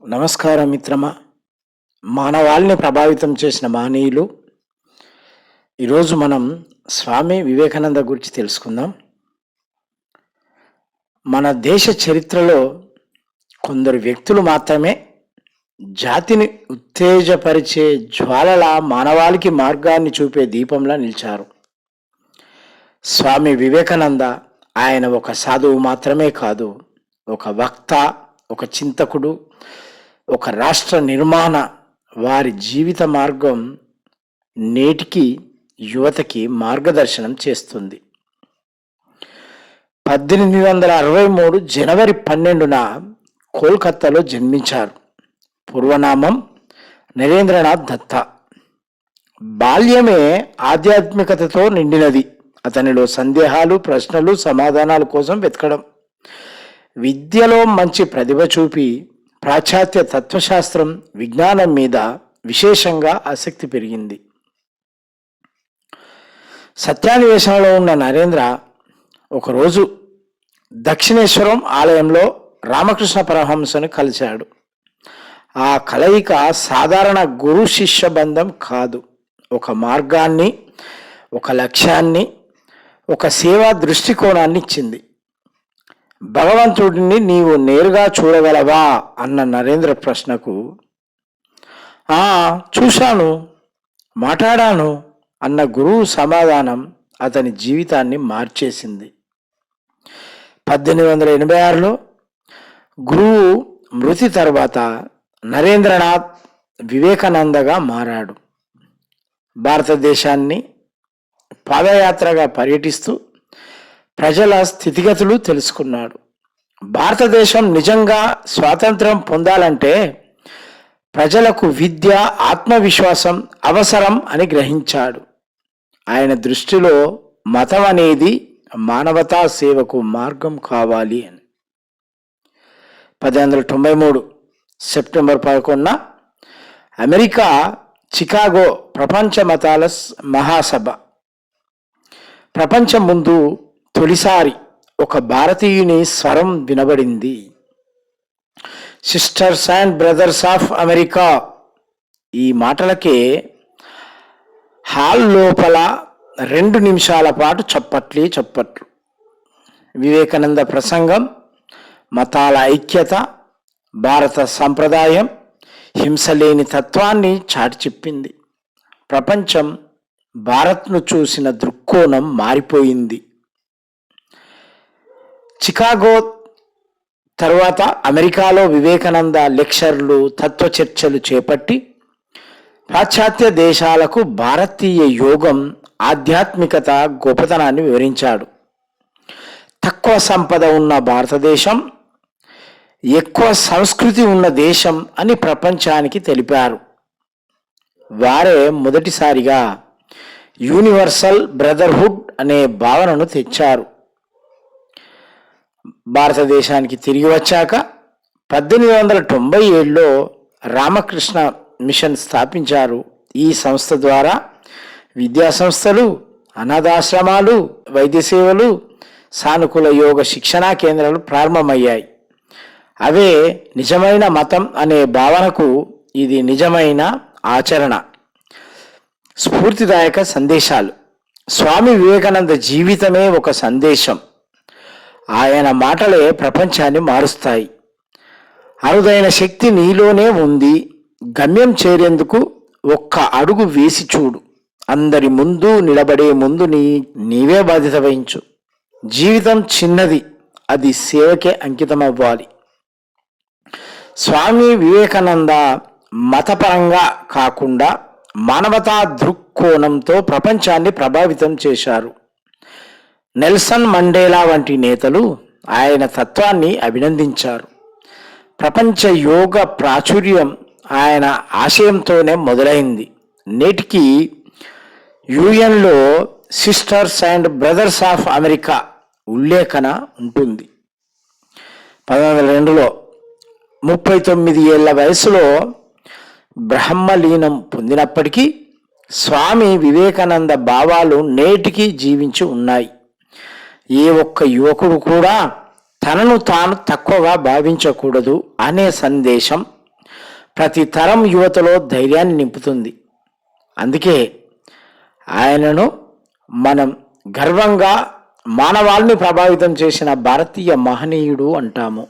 నమస్కారం మిత్రమా. మానవాళిని ప్రభావితం చేసిన మహనీయులు. ఈరోజు మనం స్వామి వివేకానంద గురించి తెలుసుకుందాం. మన దేశ చరిత్రలో కొందరు వ్యక్తులు మాత్రమే జాతిని ఉత్తేజపరిచే జ్వాలల మానవాళికి మార్గాన్ని చూపే దీపంలా నిలిచారు. స్వామి వివేకానంద ఆయన ఒక సాధువు మాత్రమే కాదు, ఒక వక్త, ఒక చింతకుడు, ఒక రాష్ట్ర నిర్మాణ. వారి జీవిత మార్గం నేటికి యువతకి మార్గదర్శనం చేస్తుంది. 1863 జనవరి 12న కోల్కత్తాలో జన్మించారు. పూర్వనామం నరేంద్రనాథ్ దత్తా. బాల్యమే ఆధ్యాత్మికతతో నిండినది. అతనిలో సందేహాలు, ప్రశ్నలు, సమాధానాల కోసం వెతకడం, విద్యలో మంచి ప్రతిభ చూపి పాశ్చాత్య తత్వశాస్త్రం, విజ్ఞానం మీద విశేషంగా ఆసక్తి పెరిగింది. సత్యాన్వేషణలో ఉన్న నరేంద్ర ఒకరోజు దక్షిణేశ్వరం ఆలయంలో రామకృష్ణ పరమహంసను కలిశాడు. ఆ కలయిక సాధారణ గురు శిష్య బంధం కాదు, ఒక మార్గాన్ని, ఒక లక్ష్యాన్ని, ఒక సేవా దృష్టికోణాన్ని ఇచ్చింది. భగవంతుడిని నీవు నేరుగా చూడగలవా అన్న నరేంద్ర ప్రశ్నకు చూశాను, మాట్లాడాను అన్న గురువు సమాధానం అతని జీవితాన్ని మార్చేసింది. 1886లో గురువు మృతి తర్వాత నరేంద్రనాథ్ వివేకానందగా మారాడు. భారతదేశాన్ని పాదయాత్రగా పర్యటిస్తూ ప్రజల స్థితిగతులు తెలుసుకున్నాడు. భారతదేశం నిజంగా స్వాతంత్రం పొందాలంటే ప్రజలకు విద్య, ఆత్మవిశ్వాసం అవసరం అని గ్రహించాడు. ఆయన దృష్టిలో మతం అనేది మానవతా సేవకు మార్గం కావాలి అని. 1893 సెప్టెంబర్ 11న అమెరికా చికాగో ప్రపంచ మతాల మహాసభ ప్రపంచం ముందు తొలిసారి ఒక భారతీయుని స్వరం వినబడింది. Sisters and brothers of America. ఈ మాటలకే హాల్ లోపల 2 నిమిషాల పాటు చప్పట్లు. వివేకానంద ప్రసంగం మతాల ఐక్యత, భారత సంప్రదాయం, హింసలేని తత్వాన్ని చాటి చెప్పింది. ప్రపంచం భారత్ను చూసిన దృక్కోణం మారిపోయింది. చికాగో తర్వాత అమెరికాలో వివేకానంద లెక్చర్లు, తత్వ చర్చలు చేపట్టి పాశ్చాత్య దేశాలకు భారతీయ యోగం, ఆధ్యాత్మికత గొప్పతనాన్ని వివరించాడు. తక్కువ సంపద ఉన్న భారతదేశం ఎక్కువ సంస్కృతి ఉన్న దేశం అని ప్రపంచానికి తెలిపారు. వారే మొదటిసారిగా యూనివర్సల్ బ్రదర్హుడ్ అనే భావనను తెచ్చారు. భారతదేశానికి తిరిగి వచ్చాక 1897లో రామకృష్ణ మిషన్ స్థాపించారు. ఈ సంస్థ ద్వారా విద్యా సంస్థలు, అనాథాశ్రమాలు, వైద్య సేవలు, సానుకూల యోగ శిక్షణా కేంద్రాలు ప్రారంభమయ్యాయి. అవే నిజమైన మతం అనే భావనకు ఇది నిజమైన ఆచరణ. స్ఫూర్తిదాయక సందేశాలు. స్వామి వివేకానంద జీవితమే ఒక సందేశం. ఆయన మాటలే ప్రపంచాన్ని మారుస్తాయి. అరుదైన శక్తి నీలోనే ఉంది. గమ్యం చేరేందుకు ఒక్క అడుగు వేసి చూడు. అందరి ముందు నిలబడే ముందు నీవే బాధ్యత వహించు. జీవితం చిన్నది, అది సేవకే అంకితమవ్వాలి. స్వామి వివేకానంద మతపరంగా కాకుండా మానవతా దృక్కోణంతో ప్రపంచాన్ని ప్రభావితం చేశారు. నెల్సన్ మండేలా వంటి నేతలు ఆయన తత్వాన్ని అభినందించారు. ప్రపంచ యోగ ప్రాచుర్యం ఆయన ఆశయంతోనే మొదలైంది. నేటికి యుఎన్లో sisters and brothers of America ఉల్లేఖన ఉంటుంది. 1902లో 39 ఏళ్ల వయసులో బ్రహ్మలీనం పొందినప్పటికీ స్వామి వివేకానంద భావాలు నేటికి జీవించి ఉన్నాయి. ఏ ఒక్క యువకుడు కూడా తనను తాను తక్కువగా భావించకూడదు అనే సందేశం ప్రతి తరం యువతలో ధైర్యాన్ని నింపుతుంది. అందుకే ఆయనను మనం గర్వంగా మానవాళిని ప్రభావితం చేసిన భారతీయ మహనీయుడు అంటాము.